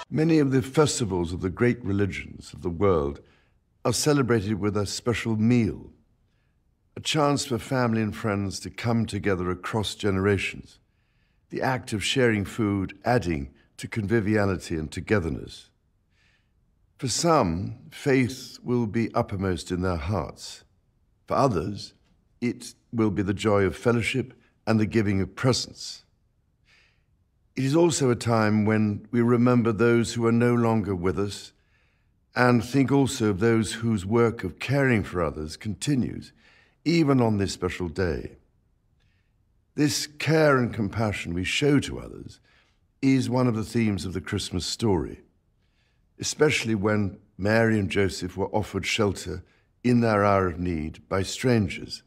Many of the festivals of the great religions of the world are celebrated with a special meal, a chance for family and friends to come together across generations, the act of sharing food adding to conviviality and togetherness. For some, faith will be uppermost in their hearts. For others, it will be the joy of fellowship and the giving of presents. It is also a time when we remember those who are no longer with us and think also of those whose work of caring for others continues, even on this special day. This care and compassion we show to others is one of the themes of the Christmas story, especially when Mary and Joseph were offered shelter in their hour of need by strangers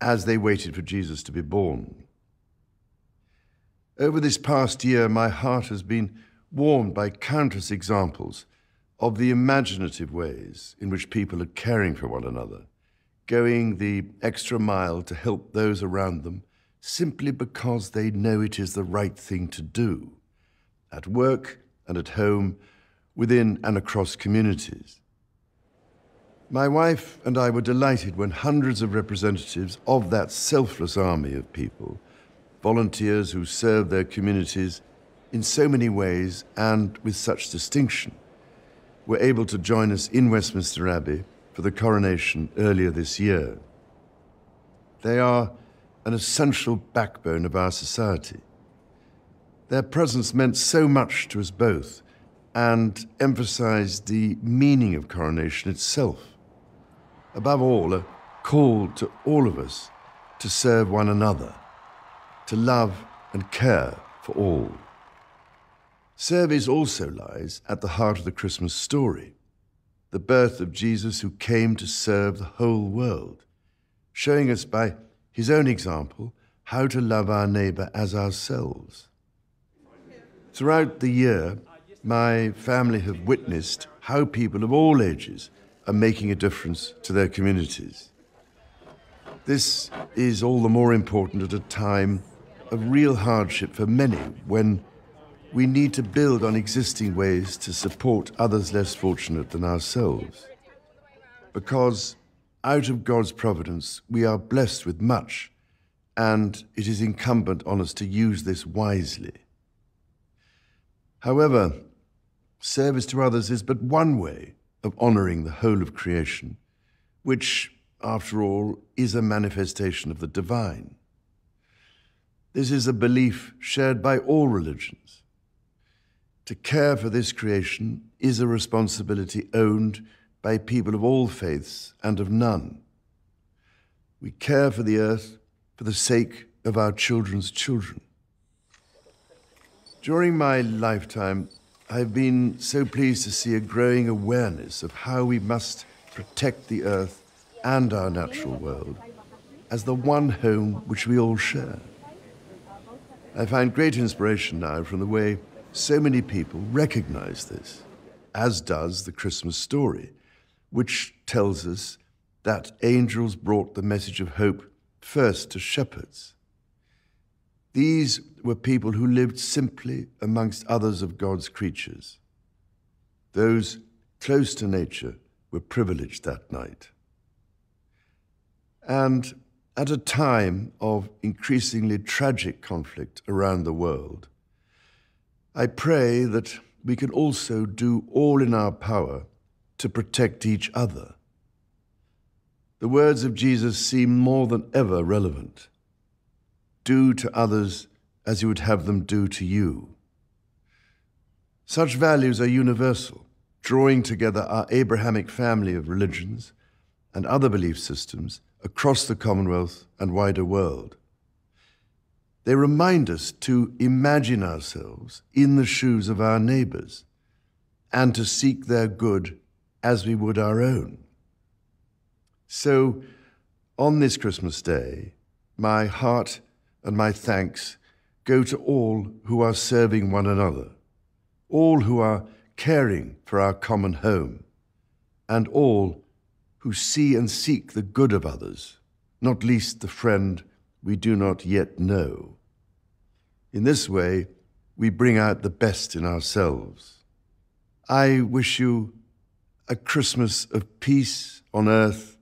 as they waited for Jesus to be born. Over this past year, my heart has been warmed by countless examples of the imaginative ways in which people are caring for one another, going the extra mile to help those around them simply because they know it is the right thing to do, at work and at home, within and across communities. My wife and I were delighted when hundreds of representatives of that selfless army of people, volunteers who serve their communities in so many ways and with such distinction, were able to join us in Westminster Abbey for the coronation earlier this year. They are an essential backbone of our society. Their presence meant so much to us both and emphasized the meaning of coronation itself. Above all, a call to all of us to serve one another, to love and care for all. Service also lies at the heart of the Christmas story, the birth of Jesus who came to serve the whole world, showing us by his own example how to love our neighbor as ourselves. Throughout the year, my family have witnessed how people of all ages are making a difference to their communities. This is all the more important at a time of real hardship for many when we need to build on existing ways to support others less fortunate than ourselves. Because out of God's providence, we are blessed with much, and it is incumbent on us to use this wisely. However, service to others is but one way of honoring the whole of creation, which, after all, is a manifestation of the divine. This is a belief shared by all religions. To care for this creation is a responsibility owned by people of all faiths and of none. We care for the earth for the sake of our children's children. During my lifetime, I've been so pleased to see a growing awareness of how we must protect the earth and our natural world as the one home which we all share. I find great inspiration now from the way so many people recognize this, as does the Christmas story, which tells us that angels brought the message of hope first to shepherds. These were people who lived simply amongst others of God's creatures. Those close to nature were privileged that night. And at a time of increasingly tragic conflict around the world, I pray that we can also do all in our power to protect each other. The words of Jesus seem more than ever relevant. Do to others as you would have them do to you. Such values are universal, drawing together our Abrahamic family of religions and other belief systems across the Commonwealth and wider world. They remind us to imagine ourselves in the shoes of our neighbors and to seek their good as we would our own. So, on this Christmas Day, my heart and my thanks go to all who are serving one another, all who are caring for our common home, and all who see and seek the good of others, not least the friend we do not yet know. In this way, we bring out the best in ourselves. I wish you a Christmas of peace on earth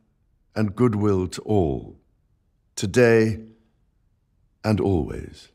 and goodwill to all, today and always.